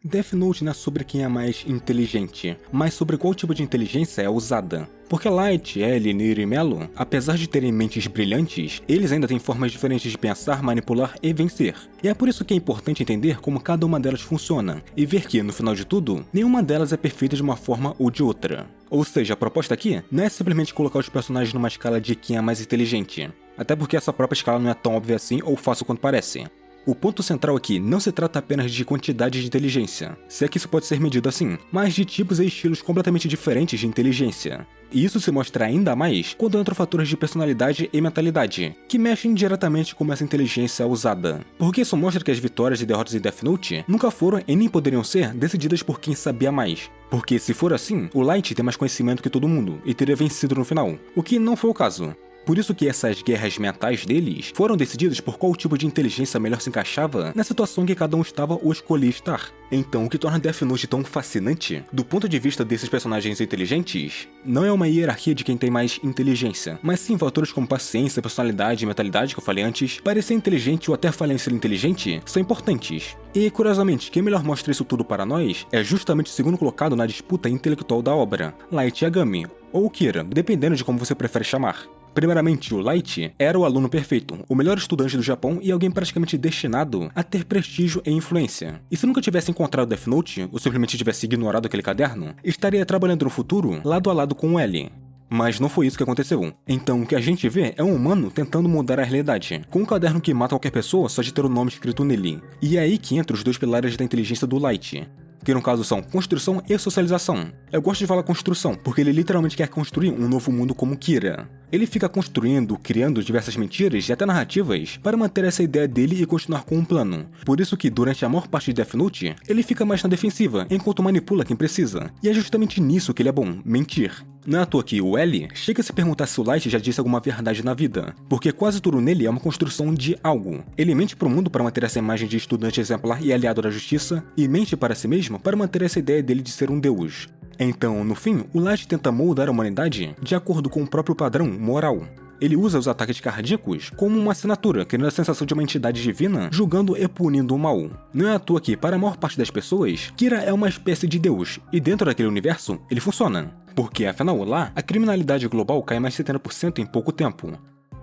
Death Note não é sobre quem é mais inteligente, mas sobre qual tipo de inteligência é usada. Porque Light, L, Nier e Melo, apesar de terem mentes brilhantes, eles ainda têm formas diferentes de pensar, manipular e vencer. E é por isso que é importante entender como cada uma delas funciona, e ver que, no final de tudo, nenhuma delas é perfeita de uma forma ou de outra. Ou seja, a proposta aqui não é simplesmente colocar os personagens numa escala de quem é mais inteligente, até porque essa própria escala não é tão óbvia assim ou fácil quanto parece. O ponto central aqui não se trata apenas de quantidade de inteligência, se é que isso pode ser medido assim, mas de tipos e estilos completamente diferentes de inteligência. E isso se mostra ainda mais quando entram fatores de personalidade e mentalidade, que mexem diretamente com essa inteligência usada. Porque isso mostra que as vitórias e derrotas em Death Note nunca foram e nem poderiam ser decididas por quem sabia mais. Porque se for assim, o Light tem mais conhecimento que todo mundo e teria vencido no final, o que não foi o caso. Por isso que essas guerras mentais deles foram decididas por qual tipo de inteligência melhor se encaixava na situação em que cada um estava ou escolhia estar. Então, o que torna Death Note tão fascinante, do ponto de vista desses personagens inteligentes, não é uma hierarquia de quem tem mais inteligência, mas sim fatores como paciência, personalidade e mentalidade que eu falei antes. Parecer inteligente ou até falhar em ser inteligente são importantes. E, curiosamente, quem melhor mostra isso tudo para nós é justamente o segundo colocado na disputa intelectual da obra, Light Yagami, ou Kira, dependendo de como você prefere chamar. Primeiramente, o Light era o aluno perfeito, o melhor estudante do Japão e alguém praticamente destinado a ter prestígio e influência. E se nunca tivesse encontrado Death Note, ou simplesmente tivesse ignorado aquele caderno, estaria trabalhando no futuro lado a lado com o L. Mas não foi isso que aconteceu. Então o que a gente vê é um humano tentando mudar a realidade, com um caderno que mata qualquer pessoa só de ter o nome escrito nele. E é aí que entra os dois pilares da inteligência do Light, que no caso são construção e socialização. Eu gosto de falar construção, porque ele literalmente quer construir um novo mundo como Kira. Ele fica construindo, criando diversas mentiras e até narrativas para manter essa ideia dele e continuar com um plano. Por isso que durante a maior parte de Death Note, ele fica mais na defensiva, enquanto manipula quem precisa. E é justamente nisso que ele é bom, mentir. Não é à toa que o L chega a se perguntar se o Light já disse alguma verdade na vida, porque quase tudo nele é uma construção de algo. Ele mente pro mundo para manter essa imagem de estudante exemplar e aliado da justiça, e mente para si mesmo para manter essa ideia dele de ser um deus. Então, no fim, o Light tenta moldar a humanidade de acordo com o próprio padrão moral. Ele usa os ataques cardíacos como uma assinatura, criando a sensação de uma entidade divina, julgando e punindo o mal. Não é à toa que, para a maior parte das pessoas, Kira é uma espécie de deus, e dentro daquele universo, ele funciona. Porque, afinal, lá, a criminalidade global cai mais de 70% em pouco tempo.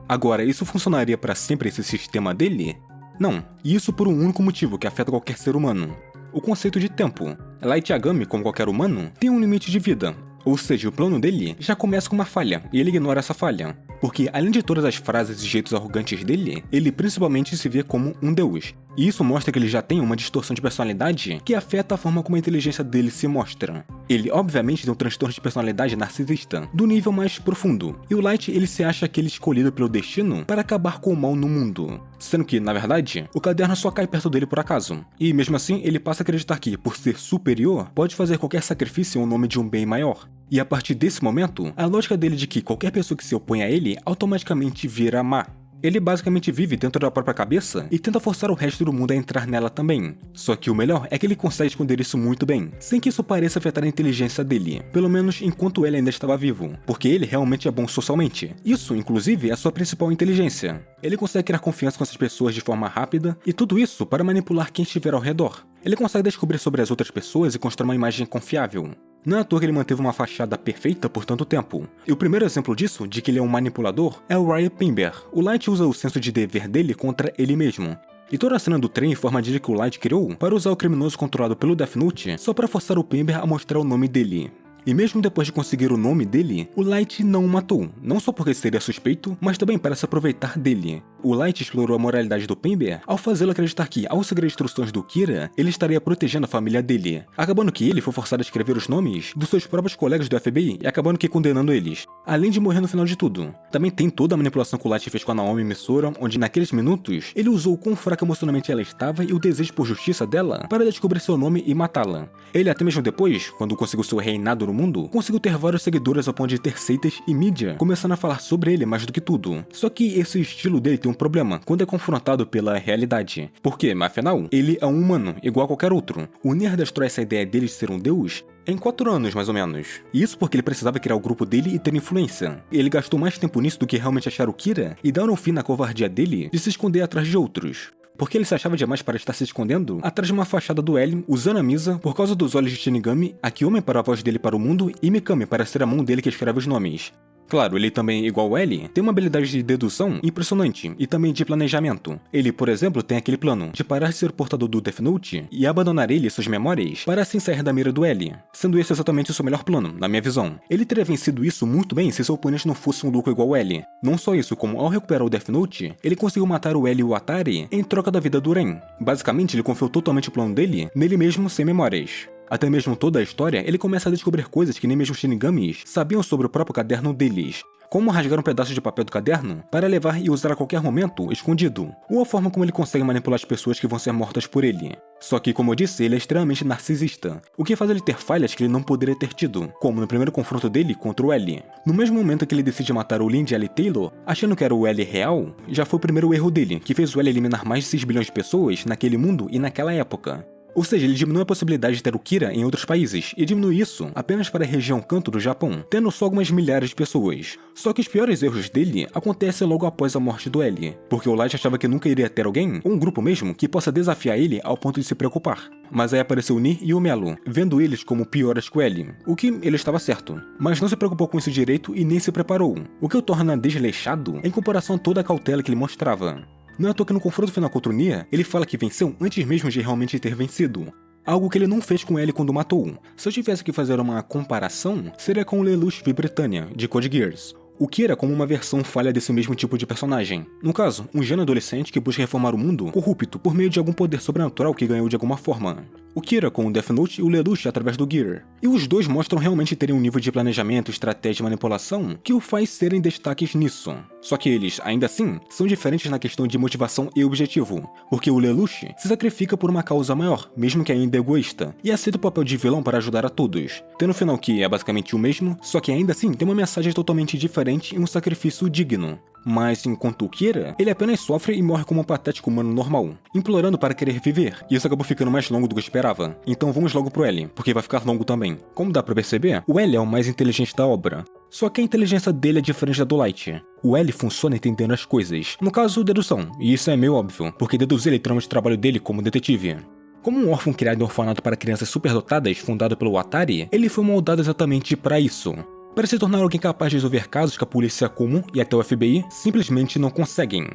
Agora, isso funcionaria para sempre esse sistema dele? Não, e isso por um único motivo que afeta qualquer ser humano: o conceito de tempo. Light Yagami, como qualquer humano, tem um limite de vida. Ou seja, o plano dele já começa com uma falha, e ele ignora essa falha. Porque, além de todas as frases e jeitos arrogantes dele, ele principalmente se vê como um deus. E isso mostra que ele já tem uma distorção de personalidade que afeta a forma como a inteligência dele se mostra. Ele, obviamente, tem um transtorno de personalidade narcisista, do nível mais profundo. E o Light, ele se acha aquele escolhido pelo destino para acabar com o mal no mundo. Sendo que, na verdade, o caderno só cai perto dele por acaso. E mesmo assim, ele passa a acreditar que, por ser superior, pode fazer qualquer sacrifício em nome de um bem maior. E a partir desse momento, a lógica dele de que qualquer pessoa que se opõe a ele automaticamente vira má. Ele basicamente vive dentro da própria cabeça e tenta forçar o resto do mundo a entrar nela também. Só que o melhor é que ele consegue esconder isso muito bem, sem que isso pareça afetar a inteligência dele, pelo menos enquanto ele ainda estava vivo, porque ele realmente é bom socialmente. Isso, inclusive, é a sua principal inteligência. Ele consegue criar confiança com essas pessoas de forma rápida, e tudo isso para manipular quem estiver ao redor. Ele consegue descobrir sobre as outras pessoas e construir uma imagem confiável. Não é à toa que ele manteve uma fachada perfeita por tanto tempo. E o primeiro exemplo disso, de que ele é um manipulador, é o Ryan Pember. O Light usa o senso de dever dele contra ele mesmo. E toda a cena do trem foi a armadilha que o Light criou para usar o criminoso controlado pelo Death Note só para forçar o Pember a mostrar o nome dele. E mesmo depois de conseguir o nome dele, o Light não o matou, não só porque seria suspeito, mas também para se aproveitar dele. O Light explorou a moralidade do Pember ao fazê-lo acreditar que, ao seguir as instruções do Kira, ele estaria protegendo a família dele, acabando que ele foi forçado a escrever os nomes dos seus próprios colegas do FBI e acabando que condenando eles, além de morrer no final de tudo. Também tem toda a manipulação que o Light fez com a Naomi Misora, onde naqueles minutos, ele usou o quão fraca emocionalmente ela estava e o desejo por justiça dela para descobrir seu nome e matá-la. Ele até mesmo depois, quando conseguiu seu reinado no mundo, conseguiu ter vários seguidores ao ponto de ter seitas e mídia começando a falar sobre ele mais do que tudo. Só que esse estilo dele tem um problema quando é confrontado pela realidade. Porque, afinal, ele é um humano, igual a qualquer outro. O Nier destrói essa ideia dele de ser um deus em 4 anos, mais ou menos. E isso porque ele precisava criar o grupo dele e ter influência. Ele gastou mais tempo nisso do que realmente achar o Kira e dar um fim na covardia dele de se esconder atrás de outros. porque ele se achava demais para estar se escondendo atrás de uma fachada do L, usando a Misa por causa dos olhos de Shinigami, Akiyomi para a voz dele para o mundo e Mikami para ser a mão dele que escreve os nomes. Claro, ele também, igual o L, tem uma habilidade de dedução impressionante e também de planejamento. Ele, por exemplo, tem aquele plano de parar de ser o portador do Death Note e abandonar ele e suas memórias para assim sair da mira do L, sendo esse exatamente o seu melhor plano, na minha visão. Ele teria vencido isso muito bem se seu oponente não fosse um louco igual o L. Não só isso, como ao recuperar o Death Note, ele conseguiu matar o L e o Atari em troca da vida do Ren. Basicamente, ele confiou totalmente o plano dele nele mesmo sem memórias. Até mesmo toda a história, ele começa a descobrir coisas que nem mesmo os Shinigamis sabiam sobre o próprio caderno deles. Como rasgar um pedaço de papel do caderno para levar e usar a qualquer momento, escondido. Ou a forma como ele consegue manipular as pessoas que vão ser mortas por ele. Só que, como eu disse, ele é extremamente narcisista, o que faz ele ter falhas que ele não poderia ter tido, como no primeiro confronto dele contra o L. No mesmo momento que ele decide matar o Lindy L. Taylor, achando que era o L real, já foi o primeiro erro dele, que fez o L eliminar mais de 6 bilhões de pessoas naquele mundo e naquela época. Ou seja, ele diminui a possibilidade de ter o Kira em outros países, e diminui isso apenas para a região Kanto do Japão, tendo só algumas milhares de pessoas. Só que os piores erros dele acontecem logo após a morte do L, porque o Light achava que nunca iria ter alguém, ou um grupo mesmo, que possa desafiar ele ao ponto de se preocupar. Mas aí apareceu o Ni e o Melo, vendo eles como piores que o L, o que ele estava certo. Mas não se preocupou com isso direito e nem se preparou, o que o torna desleixado em comparação a toda a cautela que ele mostrava. Não é à toa que no confronto final contra o Nia, ele fala que venceu antes mesmo de realmente ter vencido. Algo que ele não fez com ele quando matou. Se eu tivesse que fazer uma comparação, seria com o Lelouch V Britannia, de Code Geass. O Kira como uma versão falha desse mesmo tipo de personagem. No caso, um gênio adolescente que busca reformar o mundo corrupto por meio de algum poder sobrenatural que ganhou de alguma forma. O Kira com o Death Note e o Lelouch através do Gear. E os dois mostram realmente terem um nível de planejamento, estratégia e manipulação que o faz serem destaques nisso. Só que eles, ainda assim, são diferentes na questão de motivação e objetivo, porque o Lelouch se sacrifica por uma causa maior, mesmo que ainda egoísta, e aceita o papel de vilão para ajudar a todos, tendo um final que é basicamente o mesmo, só que ainda assim tem uma mensagem totalmente diferente e um sacrifício digno. Mas enquanto o Kira, ele apenas sofre e morre como um patético humano normal, implorando para querer viver, e isso acabou ficando mais longo do que eu esperava. Então vamos logo pro L, porque vai ficar longo também. Como dá pra perceber, o L é o mais inteligente da obra. Só que a inteligência dele é diferente da do Light. O L funciona entendendo as coisas, no caso, dedução, e isso é meio óbvio, porque deduzir é literalmente o trabalho dele como detetive. Como um órfão criado em um orfanato para crianças superdotadas fundado pelo Atari, ele foi moldado exatamente para isso. Para se tornar alguém capaz de resolver casos que a polícia comum e até o FBI simplesmente não conseguem.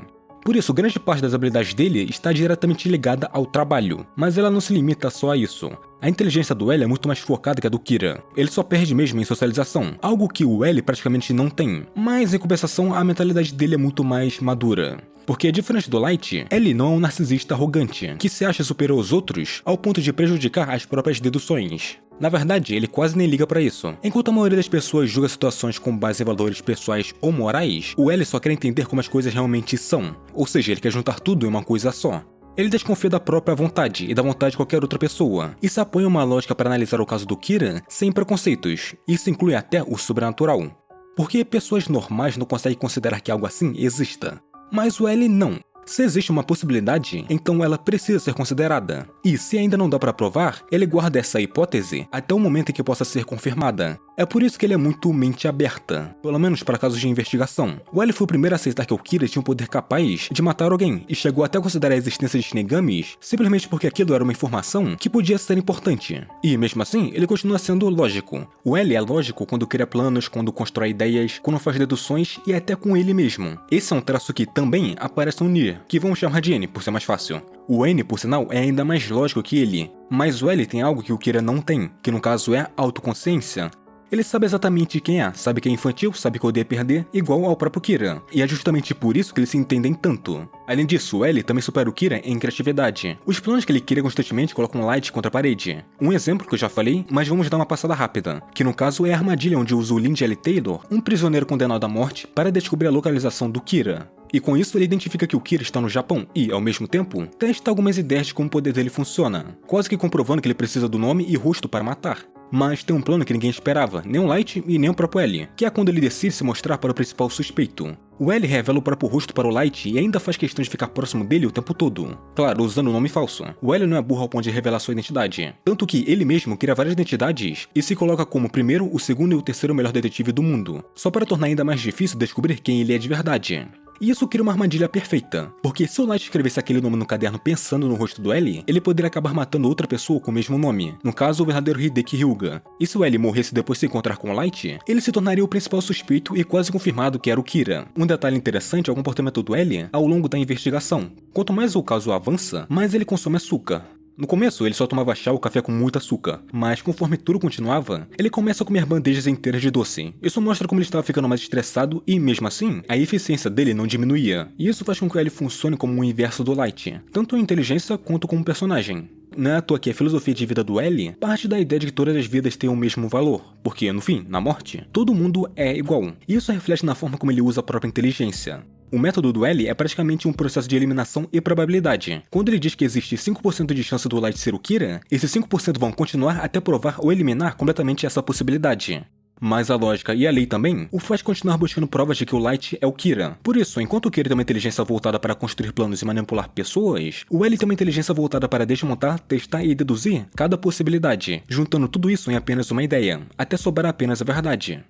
Por isso, grande parte das habilidades dele está diretamente ligada ao trabalho, mas ela não se limita só a isso. A inteligência do L é muito mais focada que a do Kira. Ele só perde mesmo em socialização, algo que o L praticamente não tem. Mas, em compensação, a mentalidade dele é muito mais madura. Porque, diferente do Light, ele não é um narcisista arrogante, que se acha superior aos outros ao ponto de prejudicar as próprias deduções. Na verdade, ele quase nem liga pra isso. Enquanto a maioria das pessoas julga situações com base em valores pessoais ou morais, o L só quer entender como as coisas realmente são. Ou seja, ele quer juntar tudo em uma coisa só. Ele desconfia da própria vontade e da vontade de qualquer outra pessoa, e se apoia em uma lógica para analisar o caso do Kira sem preconceitos. Isso inclui até o sobrenatural. Porque pessoas normais não conseguem considerar que algo assim exista. Mas o L não. Se existe uma possibilidade, então ela precisa ser considerada. E se ainda não dá para provar, ele guarda essa hipótese até o momento em que possa ser confirmada. É por isso que ele é muito mente aberta, pelo menos para casos de investigação. O L foi o primeiro a aceitar que o Kira tinha um poder capaz de matar alguém, e chegou até a considerar a existência de Shinigamis simplesmente porque aquilo era uma informação que podia ser importante. E mesmo assim, ele continua sendo lógico. O L é lógico quando cria planos, quando constrói ideias, quando faz deduções e até com ele mesmo. Esse é um traço que também aparece no Nier, que vamos chamar de N por ser mais fácil. O N, por sinal, é ainda mais lógico que ele, mas o L tem algo que o Kira não tem, que no caso é autoconsciência. Ele sabe exatamente quem é, sabe que é infantil, sabe que odeia perder, igual ao próprio Kira, e é justamente por isso que eles se entendem tanto. Além disso, o L também supera o Kira em criatividade. Os planos que ele cria constantemente colocam Light contra a parede. Um exemplo que eu já falei, mas vamos dar uma passada rápida, que no caso é a armadilha onde usa o Lindy L. Taylor, um prisioneiro condenado à morte, para descobrir a localização do Kira. E com isso ele identifica que o Kira está no Japão e, ao mesmo tempo, testa algumas ideias de como o poder dele funciona, quase que comprovando que ele precisa do nome e rosto para matar. Mas tem um plano que ninguém esperava, nem o Light e nem o próprio L, que é quando ele decide se mostrar para o principal suspeito. O L revela o próprio rosto para o Light e ainda faz questão de ficar próximo dele o tempo todo. Claro, usando um nome falso. O L não é burro ao ponto de revelar sua identidade. Tanto que ele mesmo cria várias identidades e se coloca como o primeiro, o segundo e o terceiro melhor detetive do mundo, só para tornar ainda mais difícil descobrir quem ele é de verdade. E isso cria uma armadilha perfeita, porque se o Light escrevesse aquele nome no caderno pensando no rosto do L, ele poderia acabar matando outra pessoa com o mesmo nome, no caso o verdadeiro Hideki Hyuga. E se o L morresse depois de se encontrar com o Light, ele se tornaria o principal suspeito e quase confirmado que era o Kira. Um detalhe interessante é o comportamento do L ao longo da investigação. Quanto mais o caso avança, mais ele consome açúcar. No começo, ele só tomava chá ou café com muito açúcar, mas conforme tudo continuava, ele começa a comer bandejas inteiras de doce. Isso mostra como ele estava ficando mais estressado e, mesmo assim, a eficiência dele não diminuía. E isso faz com que ele funcione como um inverso do Light, tanto em inteligência quanto como personagem. Não é à toa que a filosofia de vida do L parte da ideia de que todas as vidas têm o mesmo valor, porque, no fim, na morte, todo mundo é igual. E isso reflete na forma como ele usa a própria inteligência. O método do L é praticamente um processo de eliminação e probabilidade. Quando ele diz que existe 5% de chance do Light ser o Kira, esses 5% vão continuar até provar ou eliminar completamente essa possibilidade. Mas a lógica e a lei também o faz continuar buscando provas de que o Light é o Kira. Por isso, enquanto o Kira tem uma inteligência voltada para construir planos e manipular pessoas, o L tem uma inteligência voltada para desmontar, testar e deduzir cada possibilidade, juntando tudo isso em apenas uma ideia, até sobrar apenas a verdade.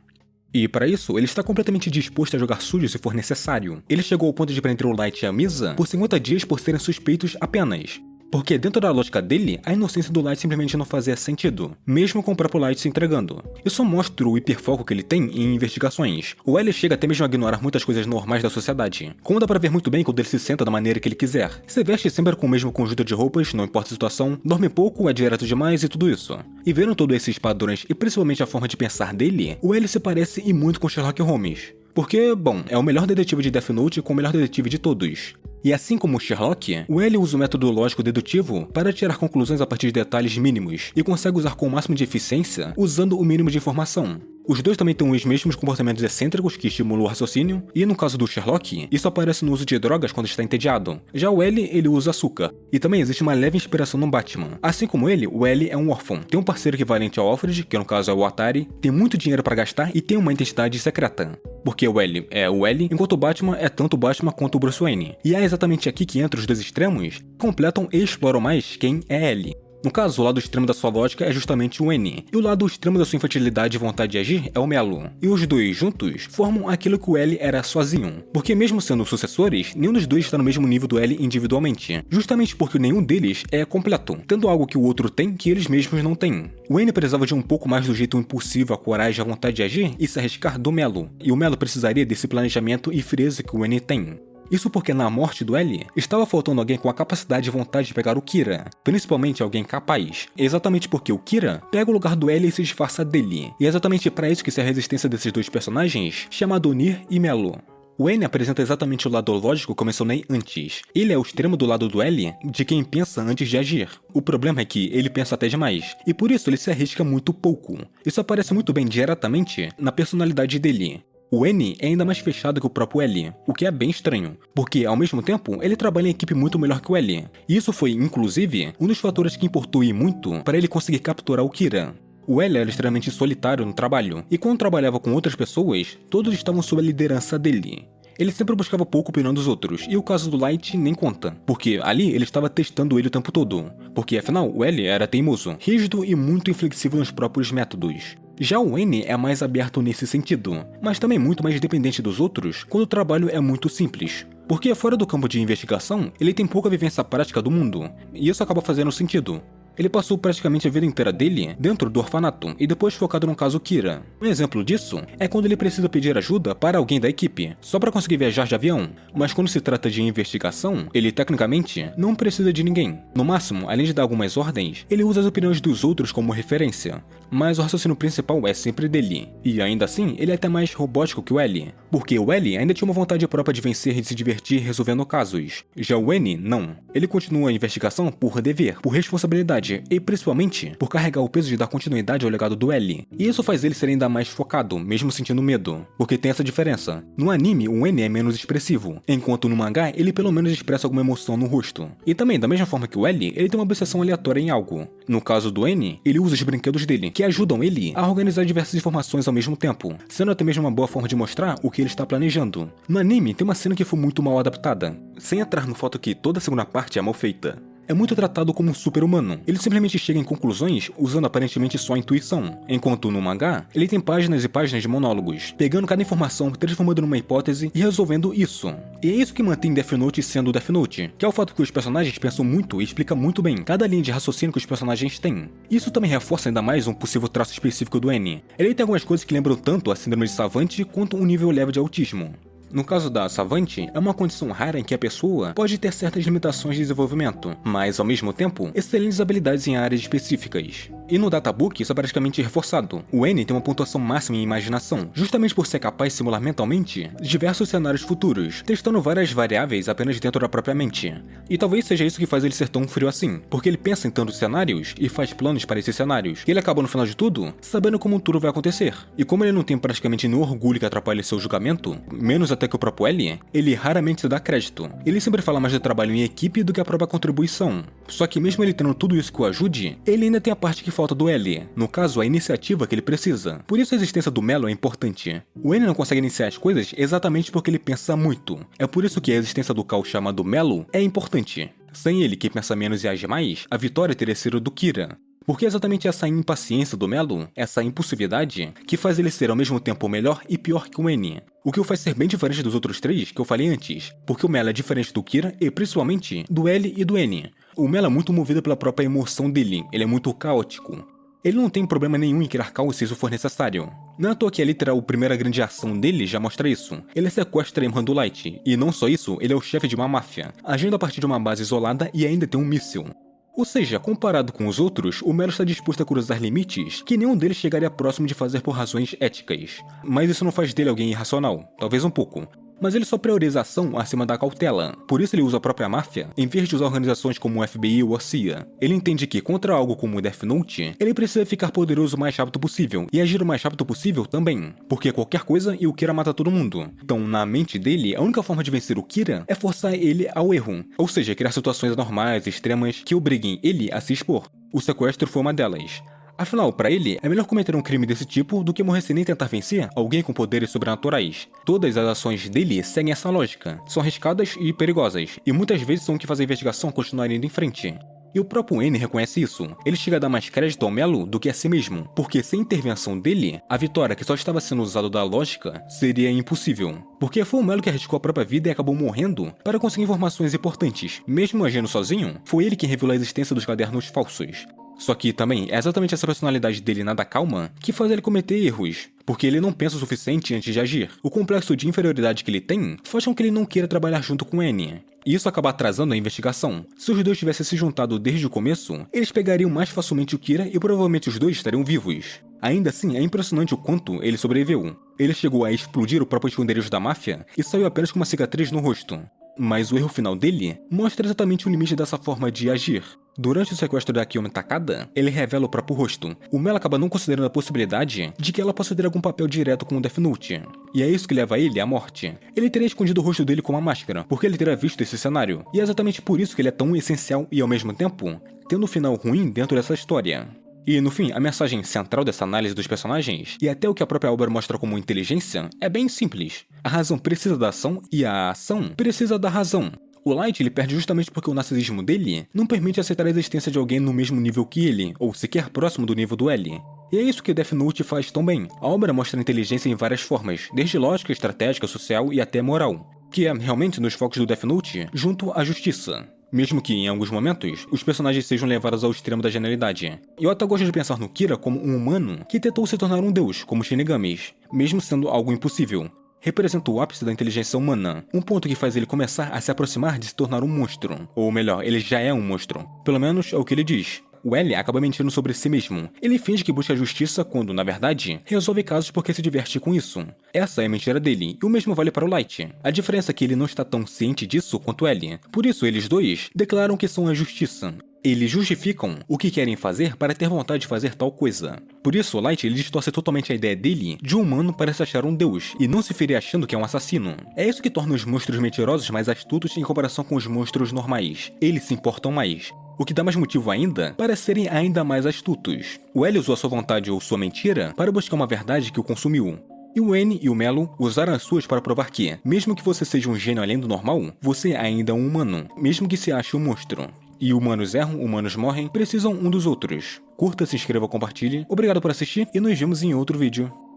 E para isso, ele está completamente disposto a jogar sujo se for necessário. Ele chegou ao ponto de prender o Light e a Misa por 50 dias por serem suspeitos apenas. Porque dentro da lógica dele, a inocência do Light simplesmente não fazia sentido, mesmo com o próprio Light se entregando. Isso mostra o hiperfoco que ele tem em investigações. O L chega até mesmo a ignorar muitas coisas normais da sociedade. Como dá pra ver muito bem quando ele se senta da maneira que ele quiser. Se veste sempre com o mesmo conjunto de roupas, não importa a situação, dorme pouco, é direto demais e tudo isso. E vendo todos esses padrões e principalmente a forma de pensar dele, o L se parece e muito com Sherlock Holmes. Porque, bom, é o melhor detetive de Death Note com o melhor detetive de todos. E assim como Sherlock, o L usa o método lógico dedutivo para tirar conclusões a partir de detalhes mínimos e consegue usar com o máximo de eficiência usando o mínimo de informação. Os dois também têm os mesmos comportamentos excêntricos que estimulam o raciocínio, e no caso do Sherlock, isso aparece no uso de drogas quando está entediado. Já o L, ele usa açúcar. E também existe uma leve inspiração no Batman. Assim como ele, o L é um órfão. Tem um parceiro equivalente ao Alfred, que no caso é o Atari, tem muito dinheiro para gastar e tem uma identidade secreta. Porque o L é o L, enquanto o Batman é tanto o Batman quanto o Bruce Wayne. E é exatamente aqui que entra os dois extremos, que completam e exploram mais quem é L. No caso, o lado extremo da sua lógica é justamente o N, e o lado extremo da sua infantilidade e vontade de agir é o Melo. E os dois juntos formam aquilo que o L era sozinho, porque mesmo sendo sucessores, nenhum dos dois está no mesmo nível do L individualmente, justamente porque nenhum deles é completo, tendo algo que o outro tem que eles mesmos não têm. O N precisava de um pouco mais do jeito impulsivo, a coragem, a vontade de agir e se arriscar do Melo, e o Melo precisaria desse planejamento e frieza que o N tem. Isso porque na morte do L, estava faltando alguém com a capacidade e vontade de pegar o Kira, principalmente alguém capaz. Exatamente porque o Kira pega o lugar do L e se disfarça dele, e é exatamente para isso que se a resistência desses dois personagens, chamado Nir e Melo. O N apresenta exatamente o lado lógico que eu mencionei antes. Ele é o extremo do lado do L, de quem pensa antes de agir. O problema é que ele pensa até demais, e por isso ele se arrisca muito pouco. Isso aparece muito bem diretamente na personalidade dele. O N é ainda mais fechado que o próprio L, o que é bem estranho, porque ao mesmo tempo ele trabalha em equipe muito melhor que o L. E isso foi, inclusive, um dos fatores que importou e muito para ele conseguir capturar o Kira. O L era extremamente solitário no trabalho, e quando trabalhava com outras pessoas, todos estavam sob a liderança dele. Ele sempre buscava pouco a opinião dos outros, e o caso do Light nem conta, porque ali ele estava testando ele o tempo todo, porque afinal o L era teimoso, rígido e muito inflexível nos próprios métodos. Já o N é mais aberto nesse sentido, mas também muito mais dependente dos outros quando o trabalho é muito simples. Porque fora do campo de investigação, ele tem pouca vivência prática do mundo, e isso acaba fazendo sentido. Ele passou praticamente a vida inteira dele dentro do orfanato e depois focado no caso Kira. Um exemplo disso é quando ele precisa pedir ajuda para alguém da equipe, só para conseguir viajar de avião, mas quando se trata de investigação, ele tecnicamente não precisa de ninguém. No máximo, além de dar algumas ordens, ele usa as opiniões dos outros como referência, mas o raciocínio principal é sempre dele. E ainda assim, ele é até mais robótico que o L, porque o L ainda tinha uma vontade própria de vencer e de se divertir resolvendo casos. Já o N, não. Ele continua a investigação por dever, por responsabilidade, e principalmente por carregar o peso de dar continuidade ao legado do L. E isso faz ele ser ainda mais focado, mesmo sentindo medo, porque tem essa diferença. No anime, o N é menos expressivo, enquanto no mangá ele pelo menos expressa alguma emoção no rosto. E também, da mesma forma que o L, ele tem uma obsessão aleatória em algo. No caso do N, ele usa os brinquedos dele, que ajudam ele a organizar diversas informações ao mesmo tempo, sendo até mesmo uma boa forma de mostrar o que ele está planejando. No anime, tem uma cena que foi muito mal adaptada, sem entrar no fato que toda a segunda parte é mal feita. é muito tratado como um super-humano. Ele simplesmente chega em conclusões usando aparentemente só a intuição, enquanto no mangá, ele tem páginas e páginas de monólogos, pegando cada informação, transformando numa hipótese e resolvendo isso. E é isso que mantém Death Note sendo Death Note, que é o fato que os personagens pensam muito e explicam muito bem cada linha de raciocínio que os personagens têm. Isso também reforça ainda mais um possível traço específico do N. Ele tem algumas coisas que lembram tanto a síndrome de Savant quanto um nível leve de autismo. No caso da Savant, é uma condição rara em que a pessoa pode ter certas limitações de desenvolvimento, mas ao mesmo tempo, excelentes habilidades em áreas específicas. E no Databook isso é praticamente reforçado. O N tem uma pontuação máxima em imaginação, justamente por ser capaz de simular mentalmente diversos cenários futuros, testando várias variáveis apenas dentro da própria mente. E talvez seja isso que faz ele ser tão frio assim, porque ele pensa em tantos cenários e faz planos para esses cenários, e ele acaba no final de tudo, sabendo como tudo vai acontecer. E como ele não tem praticamente nenhum orgulho que atrapalhe seu julgamento, menos até que o próprio L, ele raramente se dá crédito. Ele sempre fala mais do trabalho em equipe do que a própria contribuição. Só que mesmo ele tendo tudo isso que o ajude, ele ainda tem a parte que falta do L, no caso a iniciativa que ele precisa. Por isso a existência do Melo é importante. O N não consegue iniciar as coisas exatamente porque ele pensa muito. É por isso que a existência do Cal chamado Melo é importante. Sem ele, que pensa menos e age mais, a vitória teria sido do Kira. Porque é exatamente essa impaciência do Melo, essa impulsividade, que faz ele ser ao mesmo tempo melhor e pior que o N. O que o faz ser bem diferente dos outros três que eu falei antes, porque o Melo é diferente do Kira e principalmente do L e do N. O Melo é muito movido pela própria emoção dele, ele é muito caótico. Ele não tem problema nenhum em criar caos se isso for necessário. Não é à toa que a literal primeira grande ação dele já mostra isso. Ele sequestra Imran do Light, e não só isso, ele é o chefe de uma máfia, agindo a partir de uma base isolada e ainda tem um míssil. Ou seja, comparado com os outros, o Melo está disposto a cruzar limites que nenhum deles chegaria próximo de fazer por razões éticas. Mas isso não faz dele alguém irracional, talvez um pouco. Mas ele só prioriza a ação acima da cautela, por isso ele usa a própria máfia, em vez de usar organizações como o FBI ou a CIA. Ele entende que, contra algo como o Death Note, ele precisa ficar poderoso o mais rápido possível, e agir o mais rápido possível também, porque qualquer coisa e o Kira mata todo mundo. Então, na mente dele, a única forma de vencer o Kira é forçar ele ao erro, ou seja, criar situações anormais, extremas, que obriguem ele a se expor. O sequestro foi uma delas. Afinal, para ele, é melhor cometer um crime desse tipo do que morrer sem nem tentar vencer alguém com poderes sobrenaturais. Todas as ações dele seguem essa lógica, são arriscadas e perigosas, e muitas vezes são o que faz a investigação continuar indo em frente. E o próprio N reconhece isso. Ele chega a dar mais crédito ao Melo do que a si mesmo, porque sem a intervenção dele, a vitória que só estava sendo usada da lógica seria impossível. Porque foi o Melo que arriscou a própria vida e acabou morrendo para conseguir informações importantes. Mesmo agindo sozinho, foi ele quem revelou a existência dos cadernos falsos. Só que também é exatamente essa personalidade dele nada calma que faz ele cometer erros, porque ele não pensa o suficiente antes de agir. O complexo de inferioridade que ele tem faz com que ele não queira trabalhar junto com N. E isso acaba atrasando a investigação. Se os dois tivessem se juntado desde o começo, eles pegariam mais facilmente o Kira e provavelmente os dois estariam vivos. Ainda assim, é impressionante o quanto ele sobreviveu. Ele chegou a explodir o próprio esconderijo da máfia e saiu apenas com uma cicatriz no rosto. Mas o erro final dele mostra exatamente o limite dessa forma de agir. Durante o sequestro da Kiyomi Takada, ele revela o próprio rosto. O Melo acaba não considerando a possibilidade de que ela possa ter algum papel direto com o Death Note. E é isso que leva ele à morte. Ele teria escondido o rosto dele com uma máscara, porque ele teria visto esse cenário. E é exatamente por isso que ele é tão essencial e, ao mesmo tempo, tendo um final ruim dentro dessa história. E, no fim, a mensagem central dessa análise dos personagens, e até o que a própria obra mostra como inteligência, é bem simples. A razão precisa da ação e a ação precisa da razão. O Light ele perde justamente porque o narcisismo dele não permite aceitar a existência de alguém no mesmo nível que ele, ou sequer próximo do nível do L. E é isso que Death Note faz tão bem. A obra mostra a inteligência em várias formas, desde lógica, estratégica, social e até moral, que é realmente nos focos do Death Note, junto à justiça. Mesmo que, em alguns momentos, os personagens sejam levados ao extremo da genialidade. Eu até gosto de pensar no Kira como um humano que tentou se tornar um deus, como Shinigamis, mesmo sendo algo impossível. Representa o ápice da inteligência humana, um ponto que faz ele começar a se aproximar de se tornar um monstro. Ou melhor, ele já é um monstro. Pelo menos é o que ele diz. O L acaba mentindo sobre si mesmo. Ele finge que busca justiça quando, na verdade, resolve casos porque se diverte com isso. Essa é a mentira dele, e o mesmo vale para o Light. A diferença é que ele não está tão ciente disso quanto L. Por isso, eles dois declaram que são a justiça. Eles justificam o que querem fazer para ter vontade de fazer tal coisa. Por isso, o Light ele distorce totalmente a ideia dele de um humano para se achar um deus, e não se ferir achando que é um assassino. É isso que torna os monstros mentirosos mais astutos em comparação com os monstros normais. Eles se importam mais. O que dá mais motivo ainda para serem ainda mais astutos. O L usou a sua vontade ou sua mentira para buscar uma verdade que o consumiu. E o N e o Melo usaram as suas para provar que, mesmo que você seja um gênio além do normal, você ainda é um humano, mesmo que se ache um monstro. e humanos erram, humanos morrem, precisam um dos outros. Curta, se inscreva, compartilhe. Obrigado por assistir e nos vemos em outro vídeo.